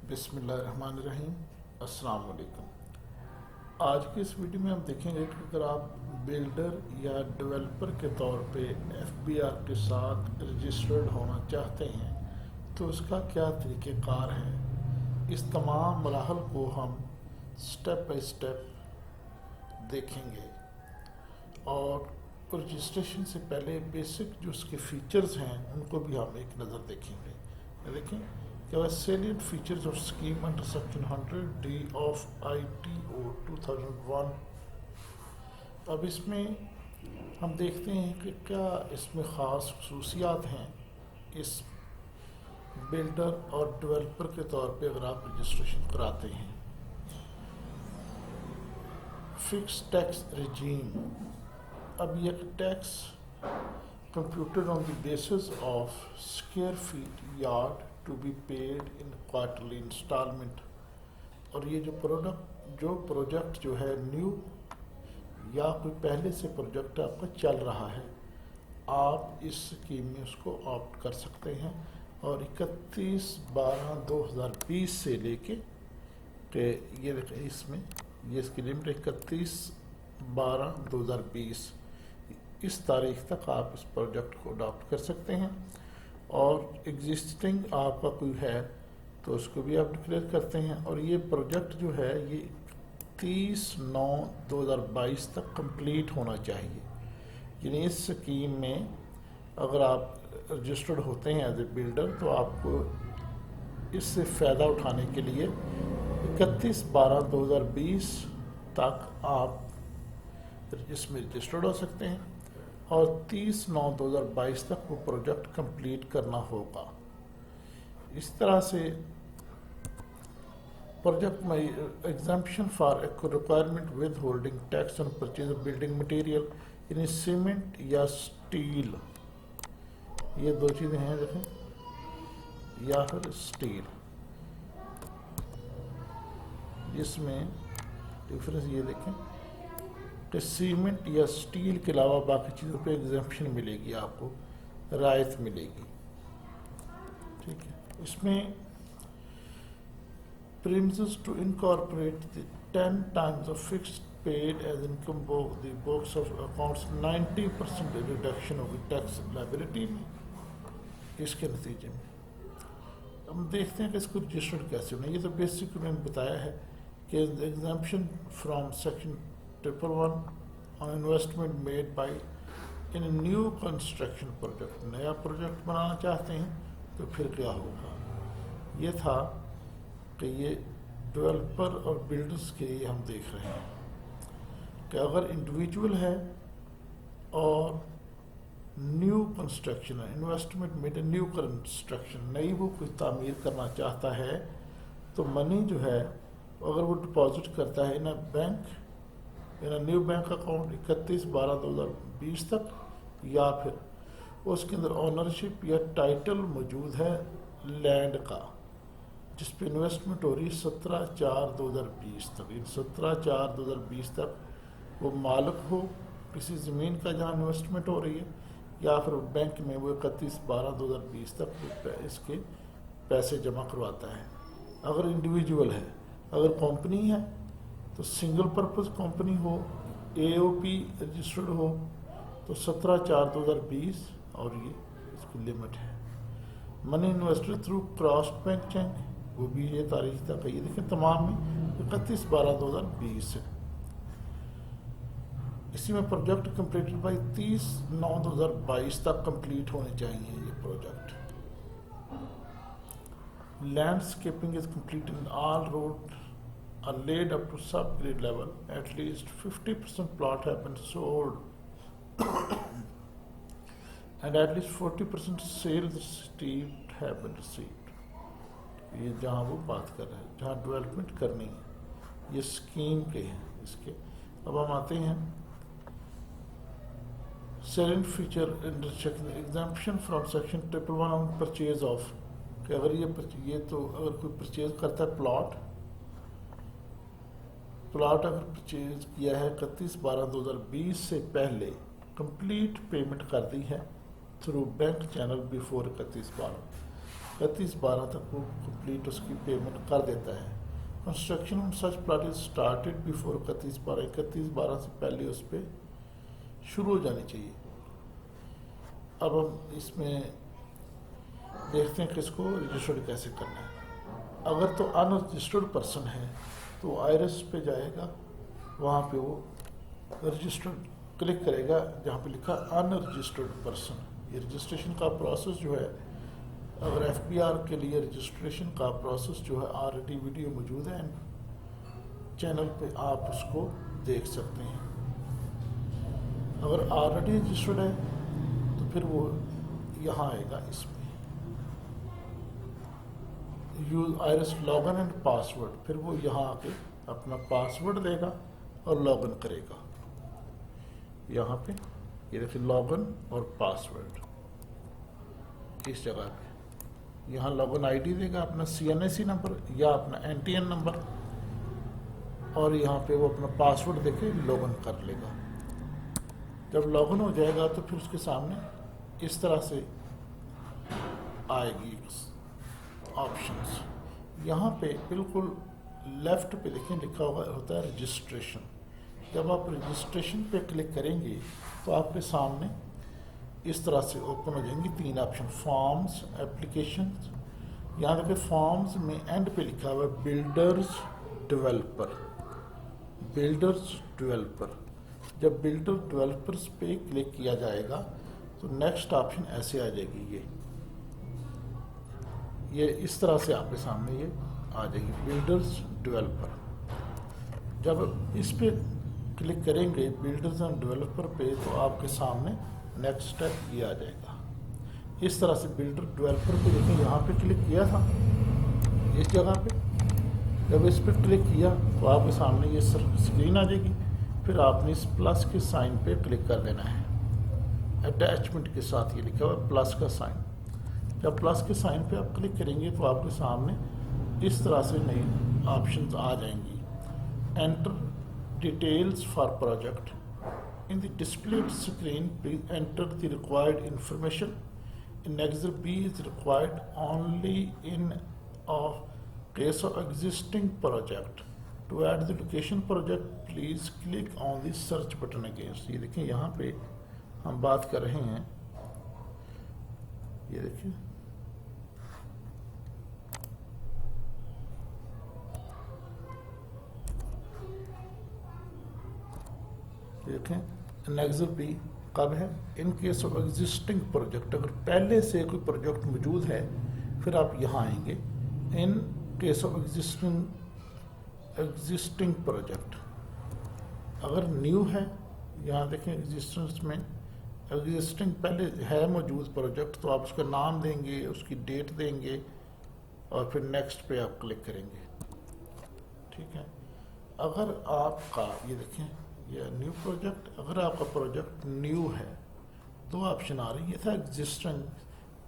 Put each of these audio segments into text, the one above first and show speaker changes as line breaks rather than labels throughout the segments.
बिस्मिल्लाहिर्रहमानिर्रहीम। अस्सलाम वालेकुम। आज की इस वीडियो में हम देखेंगे कि अगर आप बिल्डर या डेवलपर के तौर पे एफबीआर के साथ रजिस्टर्ड होना चाहते हैं तो उसका क्या तरीक़ेकार है। इस तमाम मराहल को हम स्टेप बाय स्टेप देखेंगे और रजिस्ट्रेशन से पहले बेसिक जो उसके फीचर्स हैं उनको भी हम एक नज़र देखेंगे। देखें क्या salient features of scheme under section 100D of ITO 2001। अब इसमें हम देखते हैं कि क्या इसमें ख़ास खसूसियात हैं इस बिल्डर और डेवलपर के तौर पे अगर आप रजिस्ट्रेशन कराते हैं। फिक्स टैक्स regime, अब यह tax computed on the basis of square feet yard to be paid in quarterly installment। और ये जो प्रोजेक्ट जो है न्यू या कोई पहले से प्रोजेक्ट आपका चल रहा है, आप इस स्कीम में उसको ऑप्ट कर सकते हैं और 31/12/2020 से लेके के ये इसमें ये इसकी लिमिट 31/12/2020 इस तारीख तक आप इस प्रोजेक्ट को अडॉप्ट कर सकते हैं। और एग्जिस्टिंग आपका कोई है तो उसको भी आप डिक्लेयर करते हैं। और ये प्रोजेक्ट जो है ये 30/9/2022 तक कंप्लीट होना चाहिए। यानी इस स्कीम में अगर आप रजिस्टर्ड होते हैं एज ए बिल्डर तो आपको इससे फ़ायदा उठाने के लिए 31/12/2020 तक आप इसमें रजिस्टर्ड हो सकते हैं और 30/9/2022 तक वो प्रोजेक्ट कंप्लीट करना होगा। इस तरह से प्रोजेक्ट में exemption for requirement with holding tax on purchase of building material यानी सीमेंट या स्टील, ये दो चीज़ें हैं देखें, या फिर स्टील। इसमें डिफरेंस ये देखें कि सीमेंट या स्टील के अलावा बाकी चीज़ों पे एग्जाम्पशन मिलेगी, आपको रायत मिलेगी। ठीक है, इसमें premises to incorporate the 10 times of fixed paid as income the books of accounts 90% reduction होगी टैक्स लायबिलिटी में। इसके नतीजे में हम देखते हैं कि इसको रजिस्टर्ड कैसे होना। ये तो बेसिक उन्होंने बताया है कि exemption from section 111 on investment made by in a new construction project, नया प्रोजेक्ट बनाना चाहते हैं तो फिर क्या होगा। ये था कि ये डेवलपर और बिल्डर्स के लिए हम देख रहे हैं कि अगर इंडिविजुअल है और न्यू कंस्ट्रक्शन है, इन्वेस्टमेंट मेड न्यू कंस्ट्रक्शन, नई वो कोई तामीर करना चाहता है तो मनी जो है अगर वो डिपॉजिट करता है इन बैंक न्यू बैंक अकाउंट 31/12/2020 तक, या फिर उसके अंदर ओनरशिप या टाइटल मौजूद है लैंड का जिस पे इन्वेस्टमेंट हो रही है 17/4/2020 तक। इन 17/4/2020 तक वो मालिक हो किसी ज़मीन का जहाँ इन्वेस्टमेंट हो रही है, या फिर बैंक में वो 31/12/2020 तक इसके पैसे जमा करवाता है। अगर इंडिविजुअल है, अगर कंपनी है तो सिंगल पर्पस कंपनी हो, AOP रजिस्टर्ड हो तो 17/4/2020 और ये इसकी लिमिट है। Money invested through cross bank cheque वो भी ये तारीख तक है। ये देखें तमाम में 31/12/2020 है। इसी में प्रोजेक्ट कंप्लीटेड बाई 30/9/2022 तक कंप्लीट होने चाहिए ये project. Landscaping is complete in all road are laid up to subgrade level, at least 50% plot have been sold and at least 40% sales received have been received। ये जहाँ वो बात कर रहे हैं जहाँ डेवलपमेंट करनी है, ये स्कीम के हैं इसके। अब हम आते हैं salient feature exemption from section 111 on purchase of, कि अगर ये तो अगर कोई परचेज करता है प्लॉट अगर परचेज किया है 31/12/2020 से पहले कंप्लीट पेमेंट कर दी है थ्रू बैंक चैनल बिफोर 31/12 31/12 तक वो कंप्लीट उसकी पेमेंट कर देता है। Construction on such plot is started before 31/12 से पहले उस पर शुरू हो जानी चाहिए। अब हम इसमें देखते हैं कि इसको रजिस्टर्ड कैसे करना है। अगर तो अनरजिस्टर्ड पर्सन है तो आईआरएस पे जाएगा, वहाँ पे वो रजिस्टर्ड क्लिक करेगा जहाँ पे लिखा अनरजिस्टर्ड पर्सन। ये रजिस्ट्रेशन का प्रोसेस जो है, अगर एफबीआर के लिए रजिस्ट्रेशन का प्रोसेस जो है ऑलरेडी वीडियो मौजूद है चैनल पे, आप उसको देख सकते हैं। अगर ऑलरेडी रजिस्टर्ड है तो फिर वो यहाँ आएगा, इसमें use IRS login and password, फिर वो यहाँ आके अपना पासवर्ड देगा और लॉगिन करेगा। यहाँ पे ये देखिए लॉगिन और पासवर्ड, इस जगह पे यहाँ लॉगिन आईडी देगा अपना CNAC नंबर या अपना NTN नंबर, और यहाँ पे वो अपना पासवर्ड देके लॉगिन कर लेगा। जब लॉगिन हो जाएगा तो फिर उसके सामने इस तरह से आएगी ऑप्शंस। यहाँ पे बिल्कुल लेफ्ट पे देखें लिखा हुआ होता है रजिस्ट्रेशन। जब आप रजिस्ट्रेशन पे क्लिक करेंगे तो आपके सामने इस तरह से ओपन हो जाएंगी 3 ऑप्शन, फॉर्म्स, एप्लीकेशंस। यहाँ देखिए फॉर्म्स में एंड पे लिखा हुआ है बिल्डर्स डेवलपर, बिल्डर्स डेवलपर। जब बिल्डर डेवलपर्स पे क्लिक किया जाएगा तो नेक्स्ट ऑप्शन ऐसे आ जाएगी, ये इस तरह से आपके सामने ये आ जाएगी बिल्डर्स डेवलपर। जब इस पे क्लिक करेंगे बिल्डर्स एंड डेवलपर पे तो आपके सामने नेक्स्ट स्टेप ये आ जाएगा। इस तरह से बिल्डर डेवलपर पे देखिए यहाँ पे क्लिक किया था इस जगह पे, जब इस पर क्लिक किया तो आपके सामने ये स्क्रीन आ जाएगी। फिर आपने इस प्लस के साइन पे क्लिक कर देना है, अटैचमेंट के साथ ये लिखा हुआ है प्लस का साइन। जब प्लस के साइन पे आप क्लिक करेंगे तो आपके सामने इस तरह से नई ऑप्शंस आ जाएंगी। Enter details for project. In the displayed screen, please enter the required information. In Exhibit B is required only in case of existing project. To add the location project, please click on the search button again. ये देखिए यहाँ पे हम बात कर रहे हैं, ये देखिए देखें नेक्स्ट बी कब है, in case of existing project. अगर पहले से कोई प्रोजेक्ट मौजूद है फिर आप यहाँ आएंगे in case of existing project. अगर न्यू है, यहाँ देखें एग्जिस्टेंस में एग्जिस्टिंग पहले है मौजूद प्रोजेक्ट तो आप उसका नाम देंगे, उसकी डेट देंगे और फिर नेक्स्ट पे आप क्लिक करेंगे। ठीक है, अगर आपका ये देखें ये न्यू प्रोजेक्ट, अगर आपका प्रोजेक्ट न्यू है दो ऑप्शन आ रही है। था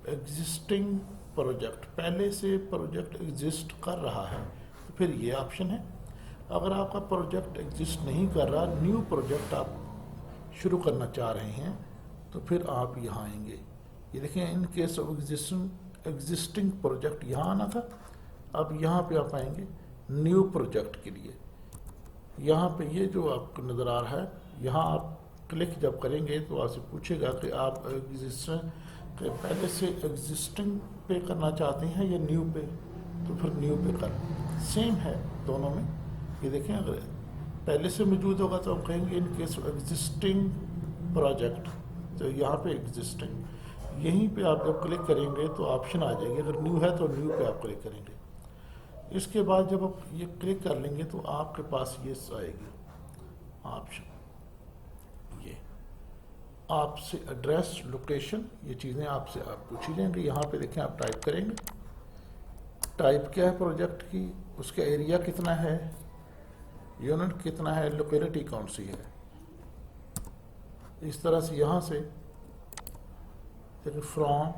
एग्जिस्टिंग प्रोजेक्ट, पहले से प्रोजेक्ट एग्जिस्ट कर रहा है तो फिर ये ऑप्शन है। अगर आपका प्रोजेक्ट एग्जिस्ट नहीं कर रहा, न्यू प्रोजेक्ट आप शुरू करना चाह रहे हैं तो फिर आप यहाँ आएंगे। ये देखिए in case of existing project यहाँ आना था, अब यहाँ पे आप आएंगे न्यू प्रोजेक्ट के लिए। यहाँ पे ये जो आपको नज़र आ रहा है, यहाँ आप क्लिक जब करेंगे तो आपसे पूछेगा कि आप एग्जिस्टिंग पहले से एग्जिस्टिंग पे करना चाहते हैं या न्यू पे, तो फिर न्यू पे कर। सेम है दोनों में। ये देखें अगर पहले से मौजूद होगा तो हम कहेंगे इन केस एग्जिस्टिंग प्रोजेक्ट, तो यहाँ पे एग्जिस्टिंग। यहीं पे आप जब क्लिक करेंगे तो ऑप्शन आ जाएगी, अगर न्यू है तो न्यू पे आप क्लिक करेंगे। इसके बाद जब आप ये क्लिक कर लेंगे तो आपके पास ये आएगी ऑप्शन, ये आपसे एड्रेस, लोकेशन, ये चीज़ें आपसे आप पूछी जाएंगी। यहाँ पे देखें आप टाइप करेंगे, टाइप क्या है प्रोजेक्ट की, उसका एरिया कितना है, यूनिट कितना है, लोकेलिटी कौन सी है। इस तरह से यहाँ से देखिए from,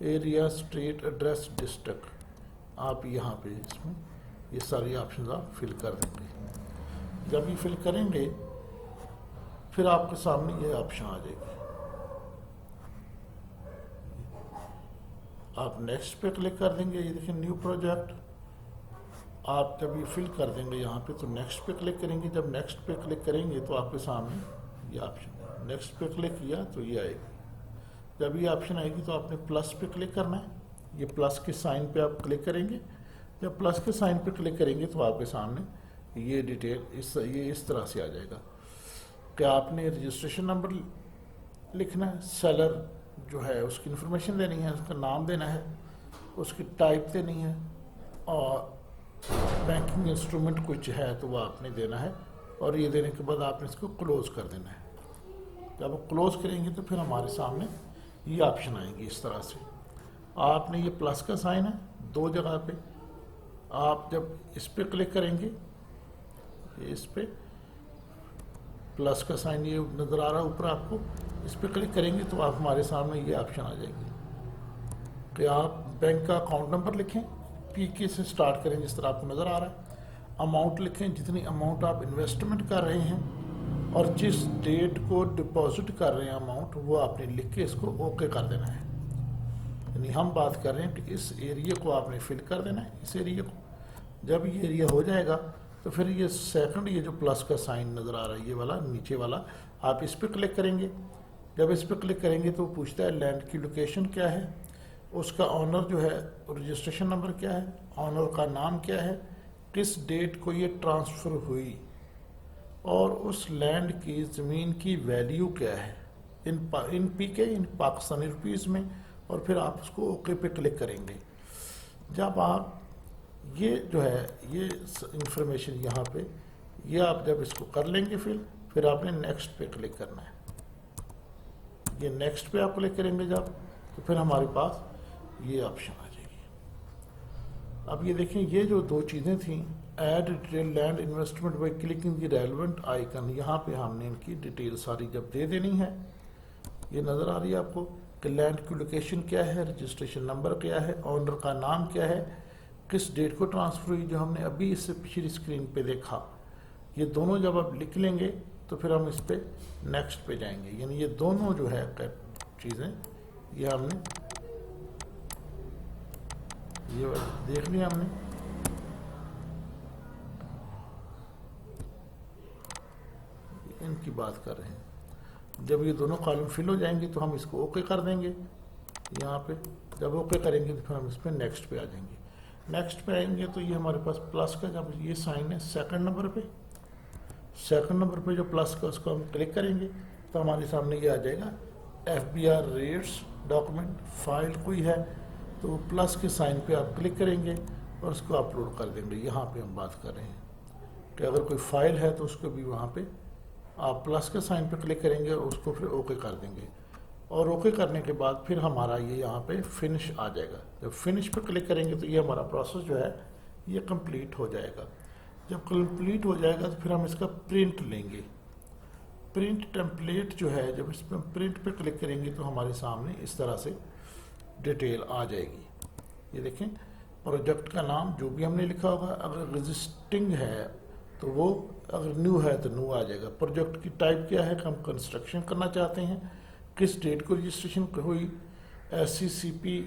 area, street, address, district, आप यहाँ पे इसमें ये सारी ऑप्शन आप फिल कर देंगे। जब ये फिल करेंगे फिर आपके सामने ये ऑप्शन आ जाएगी। आप नेक्स्ट पे क्लिक कर देंगे। ये देखिए न्यू प्रोजेक्ट, आप जब ये फिल कर देंगे यहाँ पे तो नेक्स्ट पे क्लिक करेंगे। जब नेक्स्ट पे क्लिक करेंगे तो आपके सामने ये ऑप्शन है, नेक्स्ट पे क्लिक किया तो ये आएगी। जब ये ऑप्शन आएगी तो आपने प्लस पे क्लिक करना है। ये प्लस के साइन पे आप क्लिक करेंगे। जब प्लस के साइन पे क्लिक करेंगे तो आपके सामने ये डिटेल इस तरह से आ जाएगा कि आपने रजिस्ट्रेशन नंबर लिखना है, सेलर जो है उसकी इन्फॉर्मेशन देनी है, उसका नाम देना है, उसकी टाइप देनी है, और बैंकिंग इंस्ट्रूमेंट कुछ है तो वो आपने देना है, और ये देने के बाद आपने इसको क्लोज कर देना है। जब आप क्लोज करेंगे तो फिर हमारे सामने ये ऑप्शन आएंगे इस तरह से। आपने ये प्लस का साइन है दो जगह पे, आप जब इस पे क्लिक करेंगे, इस पे प्लस का साइन ये नज़र आ रहा है ऊपर आपको, इस पे क्लिक करेंगे तो आप हमारे सामने ये ऑप्शन आ जाएगी कि आप बैंक का अकाउंट नंबर लिखें, पीके से स्टार्ट करें जिस तरह आपको नज़र आ रहा है, अमाउंट लिखें जितनी अमाउंट आप इन्वेस्टमेंट कर रहे हैं, और जिस डेट को डिपॉजिट कर रहे हैं अमाउंट वो आपने लिख के इसको ओके कर देना है। यानी हम बात कर रहे हैं कि इस एरिया को आपने फिल कर देना है, इस एरिया को। जब ये एरिया हो जाएगा तो फिर ये सेकंड ये जो प्लस का साइन नज़र आ रहा है ये वाला नीचे वाला, आप इस पर क्लिक करेंगे। जब इस पर क्लिक करेंगे तो पूछता है लैंड की लोकेशन क्या है, उसका ऑनर जो है रजिस्ट्रेशन नंबर क्या है, ऑनर का नाम क्या है, किस डेट को ये ट्रांसफ़र हुई, और उस लैंड की ज़मीन की वैल्यू क्या है इन पीके इन पाकिस्तानी रुपीज़ में, और फिर आप उसको ओके पे क्लिक करेंगे। जब आप ये जो है ये इंफॉर्मेशन यहाँ पे ये आप जब इसको कर लेंगे फिर आपने नेक्स्ट पे क्लिक करना है। ये नेक्स्ट पे आप क्लिक करेंगे जब, तो फिर हमारे पास ये ऑप्शन आ जाएगी। अब ये देखें, ये जो दो चीज़ें थी, add detail land investment by clicking the relevant icon, यहाँ पे हमने इनकी डिटेल सारी जब दे देनी है। ये नज़र आ रही है आपको कि लैंड की लोकेशन क्या है, रजिस्ट्रेशन नंबर क्या है, ऑनर का नाम क्या है, किस डेट को ट्रांसफ़र हुई, जो हमने अभी इससे पिछली स्क्रीन पे देखा। ये दोनों जब आप लिख लेंगे तो फिर हम इस पे नेक्स्ट पे जाएंगे। यानी ये दोनों जो है चीज़ें ये हमने ये देख लिया हमने। इनकी बात कर रहे हैं। जब ये दोनों कॉलम फिल हो जाएंगे तो हम इसको ओके कर देंगे यहाँ पे। जब ओके करेंगे तो फिर हम इस पर नेक्स्ट पे आ जाएंगे। नेक्स्ट पे आएंगे तो ये हमारे पास प्लस का जब ये साइन है सेकंड नंबर पे जो प्लस का उसको हम क्लिक करेंगे तो हमारे सामने ये आ जाएगा FBR रेट्स डॉक्यूमेंट फाइल कोई है तो प्लस के साइन पे आप क्लिक करेंगे और उसको अपलोड कर देंगे। यहाँ पे हम बात कर रहे हैं कि अगर कोई फाइल है तो उसको भी वहाँ पे आप प्लस के साइन पे क्लिक करेंगे और उसको फिर ओके कर देंगे, और ओके करने के बाद फिर हमारा ये यहाँ पे फिनिश आ जाएगा। जब फिनिश पे क्लिक करेंगे तो ये हमारा प्रोसेस जो है ये कंप्लीट हो जाएगा। जब कंप्लीट हो जाएगा तो फिर हम इसका प्रिंट लेंगे। प्रिंट टेम्पलेट जो है, जब इस पर प्रिंट पे क्लिक करेंगे तो हमारे सामने इस तरह से डिटेल आ जाएगी। ये देखें, प्रोजेक्ट का नाम जो भी हमने लिखा होगा, अगर रजिस्टिंग है तो वो, अगर न्यू है तो न्यू आ जाएगा। प्रोजेक्ट की टाइप क्या है कि हम कंस्ट्रक्शन करना चाहते हैं, किस डेट को रजिस्ट्रेशन हुई, SCCP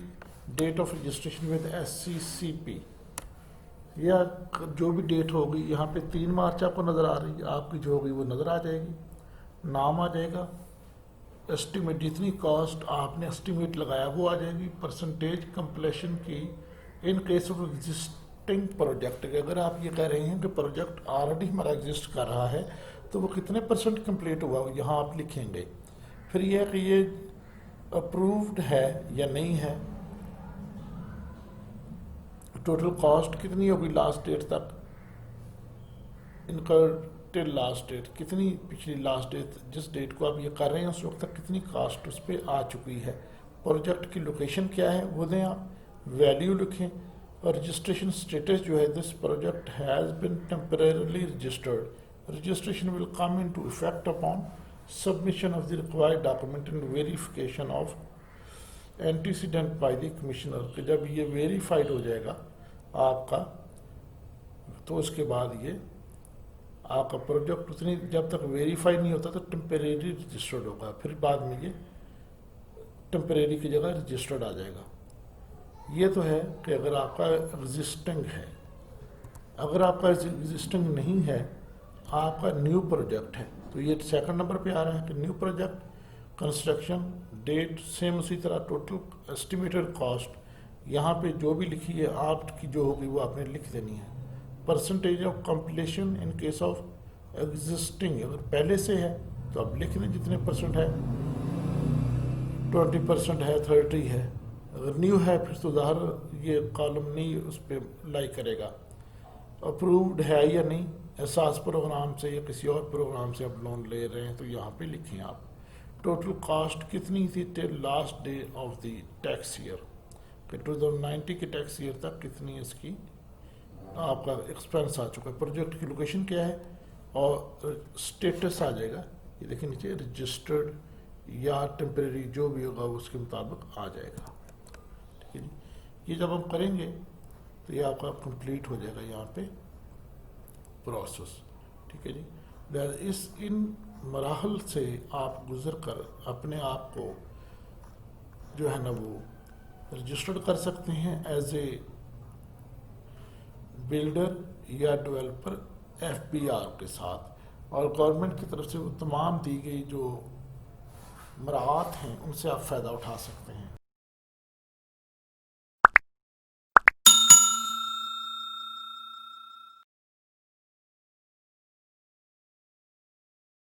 date of registration with SCCP, या जो भी डेट होगी। यहाँ पे 3 मार्च आपको नज़र आ रही है, आपकी जो होगी वो नज़र आ जाएगी, नाम आ जाएगा, एस्टीमेट जितनी कॉस्ट आपने एस्टीमेट लगाया वो आ जाएगी, परसेंटेज कंप्लीशन की in case of existing project. अगर आप ये कह रहे हैं कि प्रोजेक्ट ऑलरेडी हमारा एग्जिस्ट कर रहा है तो वो कितने % कंप्लीट हुआ यहाँ आप लिखेंगे। फिर यह है कि ये अप्रूव्ड है या नहीं है, टोटल कॉस्ट कितनी होगी लास्ट डेट तक, इनका टिल लास्ट डेट कितनी, पिछली लास्ट डेट जिस डेट को आप ये कर रहे हैं उस वक्त तक कितनी कॉस्ट उस पर आ चुकी है, प्रोजेक्ट की लोकेशन क्या है वो दें आप, वैल्यू लिखें, और रजिस्ट्रेशन स्टेटस जो है, this project has been temporarily registered, registration will come into effect upon submission of the required document and verification of antecedent by the commissioner। कि जब ये वेरीफाइड हो जाएगा आपका तो उसके बाद ये आपका प्रोजेक्ट उतनी जब तक वेरीफाई नहीं होता तो टेम्परेरी रजिस्टर्ड होगा, फिर बाद में ये टेम्परेरी की जगह रजिस्टर्ड आ जाएगा। ये तो है कि अगर आपका एग्जिस्टिंग है, अगर आपका एग्जिस्टिंग नहीं है, आपका न्यू प्रोजेक्ट है, तो ये सेकंड नंबर पे आ रहा है कि new project, construction date same, उसी तरह टोटल एस्टिमेटेड कॉस्ट यहाँ पे जो भी लिखी है आपकी जो होगी वो आपने लिख देनी है। Percentage of completion in case of existing, अगर पहले से है तो आप लिख दें जितने परसेंट है, 20% है, 30 है। अगर न्यू है फिर तो ज़ाहिर ये कॉलम नहीं उस पर लाई करेगा। अप्रूव्ड है या नहीं, एहसास प्रोग्राम से या किसी और प्रोग्राम से आप लोन ले रहे हैं तो यहाँ पे लिखें आप। टोटल कॉस्ट कितनी थी till last day of the tax year, कि 2090 के टैक्स ईयर तक कितनी इसकी आपका एक्सपेंस आ चुका है। प्रोजेक्ट की लोकेशन क्या है और स्टेटस आ जाएगा, ये देखिए नीचे रजिस्टर्ड या टेम्परेरी जो भी होगा उसके मुताबिक आ जाएगा। ठीक है जी, ये जब हम करेंगे तो ये आपका कंप्लीट हो जाएगा यहाँ पे प्रोसेस। ठीक है जी, इस इन मराहल से आप गुजर कर अपने आप को जो है ना वो रजिस्टर्ड कर सकते हैं एज ए बिल्डर या डेवलपर FBR के साथ, और गवर्नमेंट की तरफ से वो तमाम दी गई जो मराहत हैं उनसे आप फ़ायदा उठा सकते हैं।